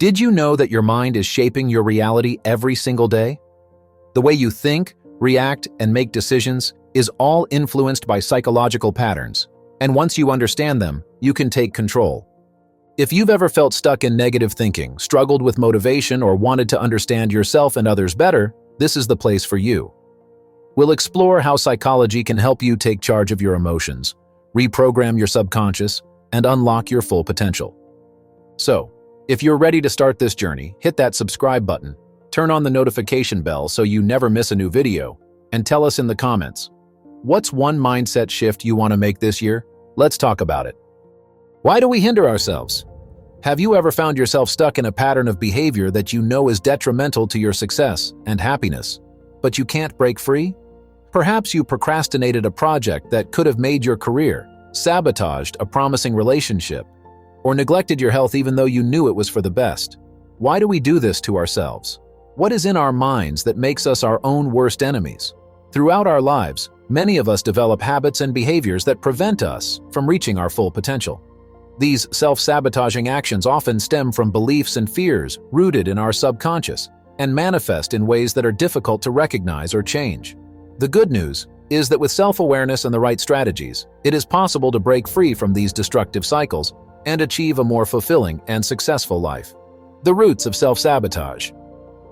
Did you know that your mind is shaping your reality every single day? The way you think, react, and make decisions is all influenced by psychological patterns, and once you understand them, you can take control. If you've ever felt stuck in negative thinking, struggled with motivation, or wanted to understand yourself and others better, this is the place for you. We'll explore how psychology can help you take charge of your emotions, reprogram your subconscious, and unlock your full potential. So, if you're ready to start this journey, hit that subscribe button, turn on the notification bell so you never miss a new video, and tell us in the comments, what's one mindset shift you want to make this year? Let's talk about it. Why do we hinder ourselves? Have you ever found yourself stuck in a pattern of behavior that you know is detrimental to your success and happiness, but you can't break free? Perhaps you procrastinated a project that could have made your career, sabotaged a promising relationship, or neglected your health even though you knew it was for the best. Why do we do this to ourselves? What is in our minds that makes us our own worst enemies? Throughout our lives, many of us develop habits and behaviors that prevent us from reaching our full potential. These self-sabotaging actions often stem from beliefs and fears rooted in our subconscious and manifest in ways that are difficult to recognize or change. The good news is that with self-awareness and the right strategies, it is possible to break free from these destructive cycles and achieve a more fulfilling and successful life. The roots of self-sabotage.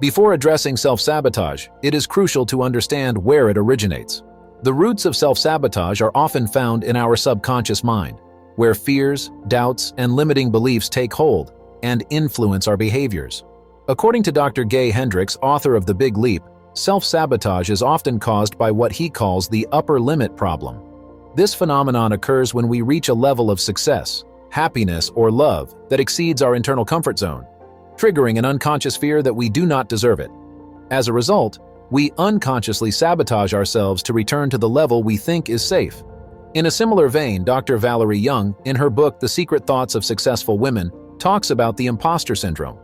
Before addressing self-sabotage, it is crucial to understand where it originates. The roots of self-sabotage are often found in our subconscious mind, where fears, doubts, and limiting beliefs take hold and influence our behaviors. According to Dr. Gay Hendricks, author of The Big Leap, self-sabotage is often caused by what he calls the upper limit problem. This phenomenon occurs when we reach a level of success, happiness, or love that exceeds our internal comfort zone, triggering an unconscious fear that we do not deserve it. As a result, we unconsciously sabotage ourselves to return to the level we think is safe. In a similar vein, Dr. Valerie Young, in her book The Secret Thoughts of Successful Women, talks about the imposter syndrome,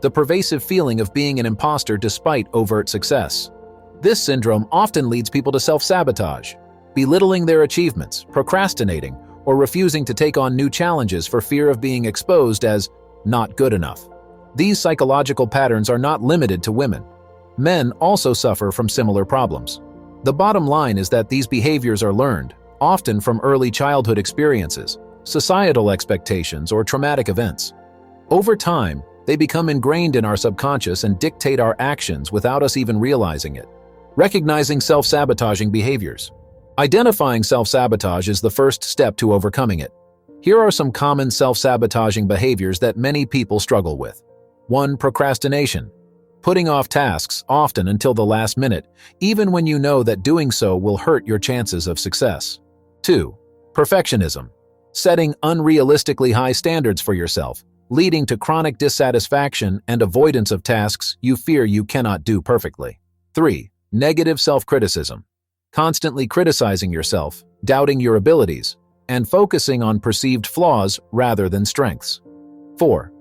the pervasive feeling of being an imposter despite overt success. This syndrome often leads people to self-sabotage, belittling their achievements, procrastinating, or refusing to take on new challenges for fear of being exposed as not good enough. These psychological patterns are not limited to women. Men also suffer from similar problems. The bottom line is that these behaviors are learned, often from early childhood experiences, societal expectations, or traumatic events. Over time, they become ingrained in our subconscious and dictate our actions without us even realizing it. Recognizing self-sabotaging behaviors. Identifying self-sabotage is the first step to overcoming it. Here are some common self-sabotaging behaviors that many people struggle with. 1. Procrastination. Putting off tasks often until the last minute, even when you know that doing so will hurt your chances of success. 2. Perfectionism. Setting unrealistically high standards for yourself, leading to chronic dissatisfaction and avoidance of tasks you fear you cannot do perfectly. 3. Negative self-criticism. Constantly criticizing yourself, doubting your abilities, and focusing on perceived flaws rather than strengths. 4.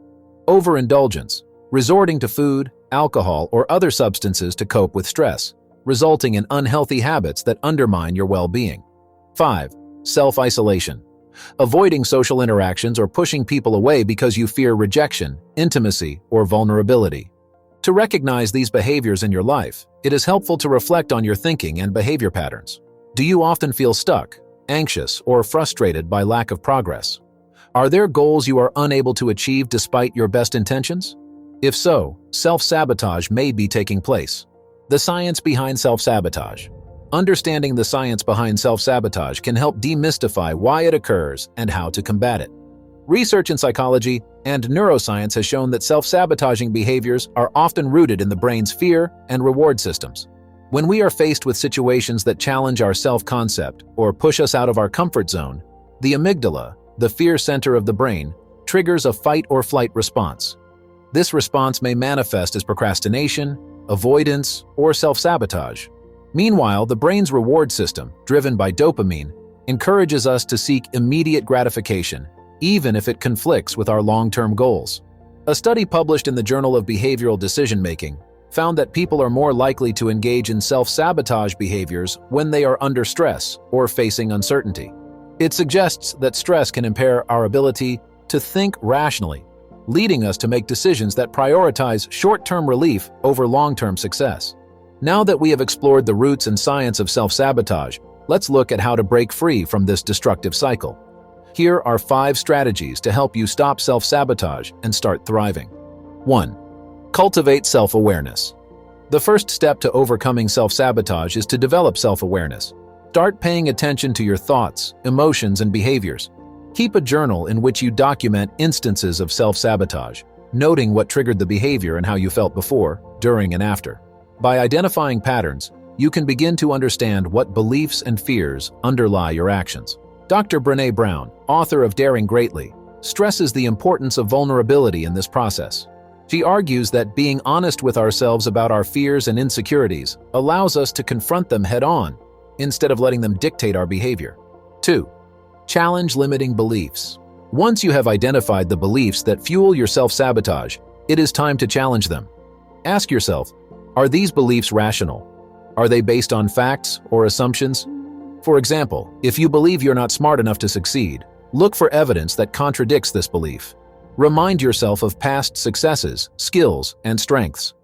Overindulgence. Resorting to food, alcohol, or other substances to cope with stress, resulting in unhealthy habits that undermine your well-being. 5. Self-isolation. Avoiding social interactions or pushing people away because you fear rejection, intimacy, or vulnerability. To recognize these behaviors in your life, it is helpful to reflect on your thinking and behavior patterns. Do you often feel stuck, anxious, or frustrated by lack of progress? Are there goals you are unable to achieve despite your best intentions? If so, self-sabotage may be taking place. The science behind self-sabotage. Understanding the science behind self-sabotage can help demystify why it occurs and how to combat it. Research in psychology and neuroscience has shown that self-sabotaging behaviors are often rooted in the brain's fear and reward systems. When we are faced with situations that challenge our self-concept or push us out of our comfort zone, the amygdala, the fear center of the brain, triggers a fight-or-flight response. This response may manifest as procrastination, avoidance, or self-sabotage. Meanwhile, the brain's reward system, driven by dopamine, encourages us to seek immediate gratification, even if it conflicts with our long-term goals. A study published in the Journal of Behavioral Decision-Making found that people are more likely to engage in self-sabotage behaviors when they are under stress or facing uncertainty. It suggests that stress can impair our ability to think rationally, leading us to make decisions that prioritize short-term relief over long-term success. Now that we have explored the roots and science of self-sabotage, let's look at how to break free from this destructive cycle. Here are 5 strategies to help you stop self-sabotage and start thriving. 1. Cultivate self-awareness. The first step to overcoming self-sabotage is to develop self-awareness. Start paying attention to your thoughts, emotions, and behaviors. Keep a journal in which you document instances of self-sabotage, noting what triggered the behavior and how you felt before, during, and after. By identifying patterns, you can begin to understand what beliefs and fears underlie your actions. Dr. Brené Brown, author of Daring Greatly, stresses the importance of vulnerability in this process. She argues that being honest with ourselves about our fears and insecurities allows us to confront them head-on, instead of letting them dictate our behavior. 2. Challenge limiting beliefs. Once you have identified the beliefs that fuel your self-sabotage, it is time to challenge them. Ask yourself, are these beliefs rational? Are they based on facts or assumptions? For example, if you believe you're not smart enough to succeed, look for evidence that contradicts this belief. Remind yourself of past successes, skills, and strengths.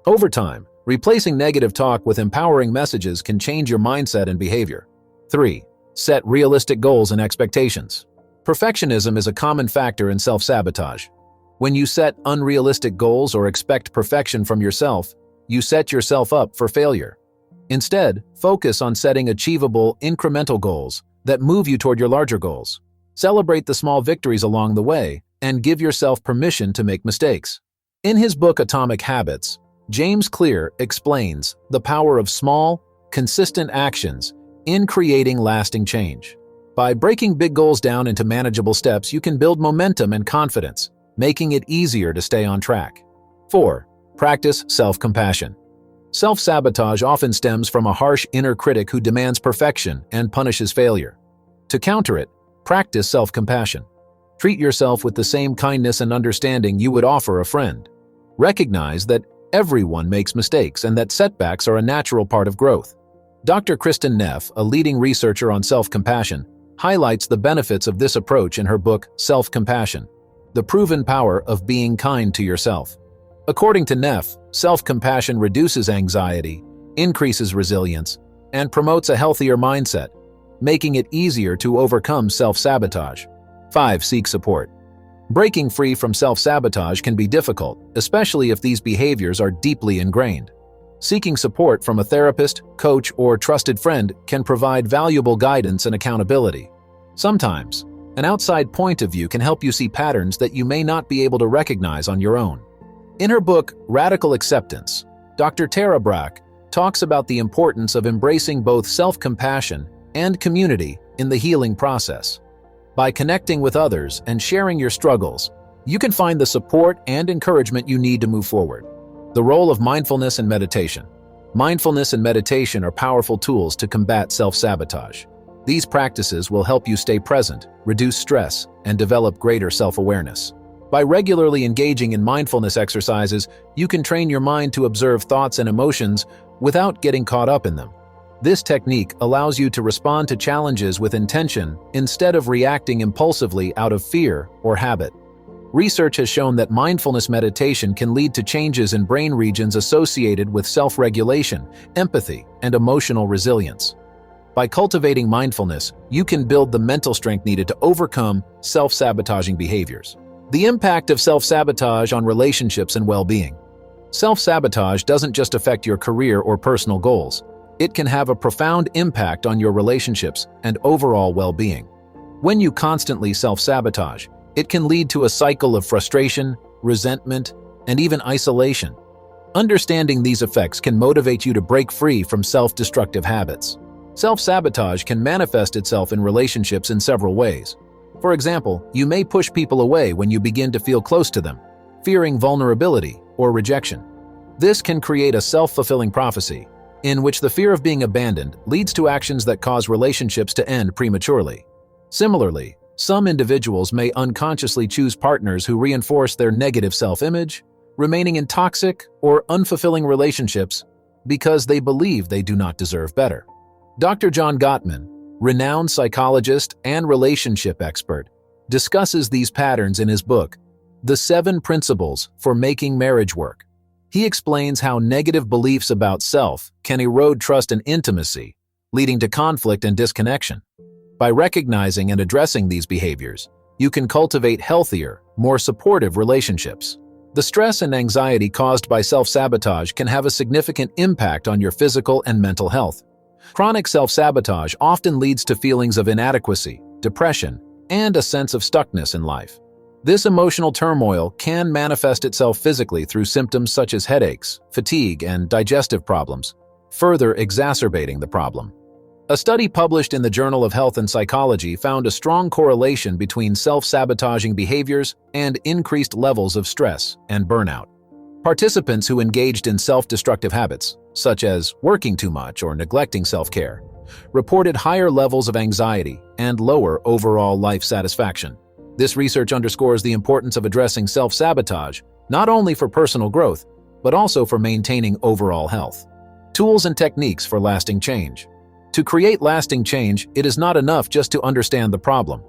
Over time, replacing negative talk with empowering messages can change your mindset and behavior. 3. Set realistic goals and expectations. Perfectionism is a common factor in self-sabotage. When you set unrealistic goals or expect perfection from yourself, you set yourself up for failure. Instead, focus on setting achievable, incremental goals that move you toward your larger goals. Celebrate the small victories along the way and give yourself permission to make mistakes. In his book Atomic Habits, James Clear explains the power of small, consistent actions in creating lasting change. By breaking big goals down into manageable steps, you can build momentum and confidence, making it easier to stay on track. 4. Practice self-compassion. Self-sabotage often stems from a harsh inner critic who demands perfection and punishes failure. To counter it, practice self-compassion. Treat yourself with the same kindness and understanding you would offer a friend. Recognize that everyone makes mistakes and that setbacks are a natural part of growth. Dr. Kristin Neff, a leading researcher on self-compassion, highlights the benefits of this approach in her book Self-Compassion: The Proven Power of Being Kind to Yourself. According to Neff, self-compassion reduces anxiety, increases resilience, and promotes a healthier mindset, making it easier to overcome self-sabotage. 5. Seek support. Breaking free from self-sabotage can be difficult, especially if these behaviors are deeply ingrained. Seeking support from a therapist, coach, or trusted friend can provide valuable guidance and accountability. Sometimes, an outside point of view can help you see patterns that you may not be able to recognize on your own. In her book, Radical Acceptance, Dr. Tara Brach talks about the importance of embracing both self-compassion and community in the healing process. By connecting with others and sharing your struggles, you can find the support and encouragement you need to move forward. The role of mindfulness and meditation. Mindfulness and meditation are powerful tools to combat self-sabotage. These practices will help you stay present, reduce stress, and develop greater self-awareness. By regularly engaging in mindfulness exercises, you can train your mind to observe thoughts and emotions without getting caught up in them. This technique allows you to respond to challenges with intention instead of reacting impulsively out of fear or habit. Research has shown that mindfulness meditation can lead to changes in brain regions associated with self-regulation, empathy, and emotional resilience. By cultivating mindfulness, you can build the mental strength needed to overcome self-sabotaging behaviors. The impact of self-sabotage on relationships and well-being. Self-sabotage doesn't just affect your career or personal goals. It can have a profound impact on your relationships and overall well-being. When you constantly self-sabotage, it can lead to a cycle of frustration, resentment, and even isolation. Understanding these effects can motivate you to break free from self-destructive habits. Self-sabotage can manifest itself in relationships in several ways. For example, you may push people away when you begin to feel close to them, fearing vulnerability or rejection. This can create a self-fulfilling prophecy, in which the fear of being abandoned leads to actions that cause relationships to end prematurely. Similarly, some individuals may unconsciously choose partners who reinforce their negative self-image, remaining in toxic or unfulfilling relationships because they believe they do not deserve better. Dr. John Gottman, renowned psychologist and relationship expert, discusses these patterns in his book, The 7 Principles for Making Marriage Work. He explains how negative beliefs about self can erode trust and intimacy, leading to conflict and disconnection. By recognizing and addressing these behaviors, you can cultivate healthier, more supportive relationships. The stress and anxiety caused by self-sabotage can have a significant impact on your physical and mental health. Chronic self-sabotage often leads to feelings of inadequacy, depression, and a sense of stuckness in life. This emotional turmoil can manifest itself physically through symptoms such as headaches, fatigue, and digestive problems, further exacerbating the problem. A study published in the Journal of Health and Psychology found a strong correlation between self-sabotaging behaviors and increased levels of stress and burnout. Participants who engaged in self-destructive habits, such as working too much or neglecting self-care, reported higher levels of anxiety and lower overall life satisfaction. This research underscores the importance of addressing self-sabotage, not only for personal growth, but also for maintaining overall health. Tools and techniques for lasting change. To create lasting change, it is not enough just to understand the problem.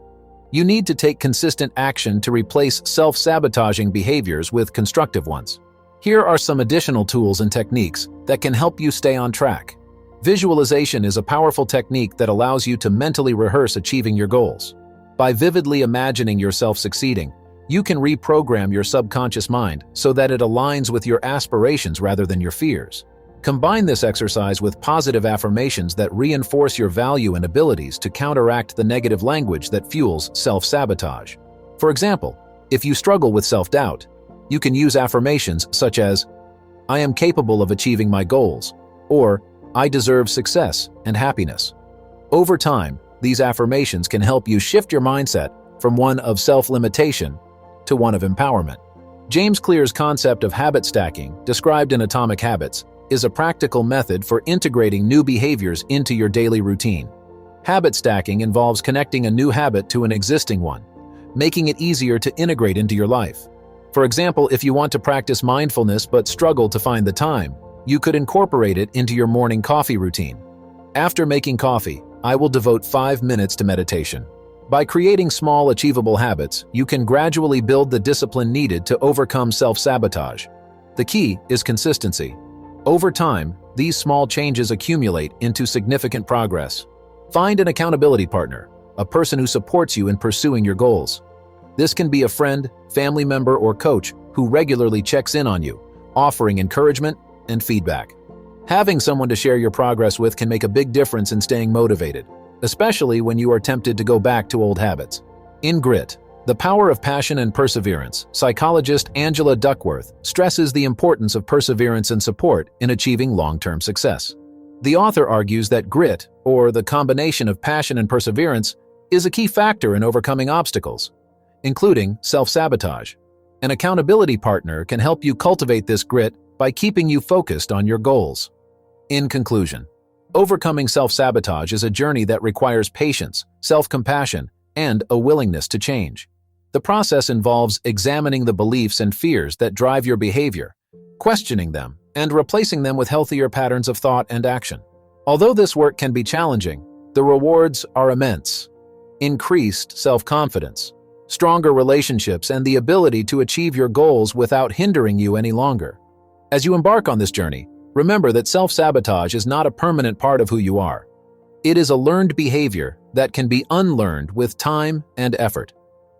You need to take consistent action to replace self-sabotaging behaviors with constructive ones. Here are some additional tools and techniques that can help you stay on track. Visualization is a powerful technique that allows you to mentally rehearse achieving your goals. By vividly imagining yourself succeeding, you can reprogram your subconscious mind so that it aligns with your aspirations rather than your fears. Combine this exercise with positive affirmations that reinforce your value and abilities to counteract the negative language that fuels self-sabotage. For example, if you struggle with self-doubt, you can use affirmations such as, "I am capable of achieving my goals," or "I deserve success and happiness." Over time, these affirmations can help you shift your mindset from one of self-limitation to one of empowerment. James Clear's concept of habit stacking, described in Atomic Habits, is a practical method for integrating new behaviors into your daily routine. Habit stacking involves connecting a new habit to an existing one, making it easier to integrate into your life. For example, if you want to practice mindfulness but struggle to find the time, you could incorporate it into your morning coffee routine. After making coffee, I will devote 5 minutes to meditation. By creating small, achievable habits, you can gradually build the discipline needed to overcome self-sabotage. The key is consistency. Over time, these small changes accumulate into significant progress. Find an accountability partner, a person who supports you in pursuing your goals. This can be a friend, family member, or coach who regularly checks in on you, offering encouragement and feedback. Having someone to share your progress with can make a big difference in staying motivated, especially when you are tempted to go back to old habits. In Grit, The Power of Passion and Perseverance, psychologist Angela Duckworth stresses the importance of perseverance and support in achieving long-term success. The author argues that grit, or the combination of passion and perseverance, is a key factor in overcoming obstacles, including self-sabotage. An accountability partner can help you cultivate this grit by keeping you focused on your goals. In conclusion, overcoming self-sabotage is a journey that requires patience, self-compassion, and a willingness to change. The process involves examining the beliefs and fears that drive your behavior, questioning them, and replacing them with healthier patterns of thought and action. Although this work can be challenging, the rewards are immense. Increased self-confidence, stronger relationships, and the ability to achieve your goals without hindering you any longer. As you embark on this journey, remember that self-sabotage is not a permanent part of who you are. It is a learned behavior that can be unlearned with time and effort.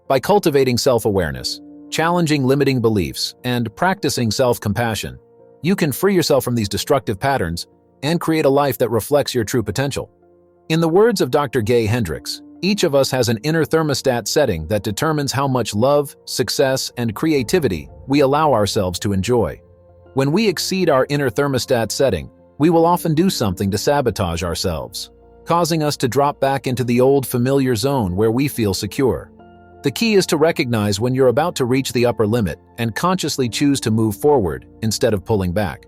By cultivating self-awareness, challenging limiting beliefs, and practicing self-compassion, you can free yourself from these destructive patterns and create a life that reflects your true potential. In the words of Dr. Gay Hendricks, each of us has an inner thermostat setting that determines how much love, success, and creativity we allow ourselves to enjoy. When we exceed our inner thermostat setting, we will often do something to sabotage ourselves, causing us to drop back into the old familiar zone where we feel secure. The key is to recognize when you're about to reach the upper limit and consciously choose to move forward instead of pulling back.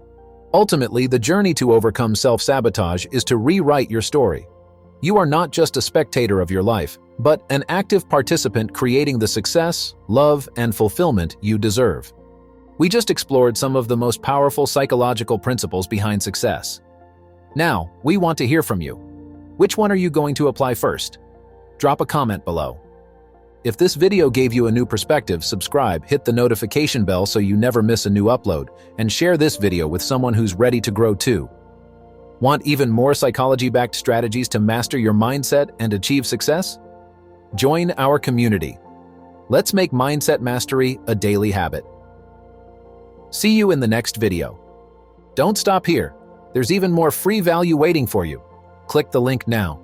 Ultimately, the journey to overcome self-sabotage is to rewrite your story. You are not just a spectator of your life, but an active participant creating the success, love, and fulfillment you deserve. We just explored some of the most powerful psychological principles behind success. Now, we want to hear from you. Which one are you going to apply first? Drop a comment below. If this video gave you a new perspective, subscribe, hit the notification bell so you never miss a new upload, and share this video with someone who's ready to grow too. Want even more psychology-backed strategies to master your mindset and achieve success? Join our community. Let's make mindset mastery a daily habit. See you in the next video. Don't stop here. There's even more free value waiting for you. Click the link now.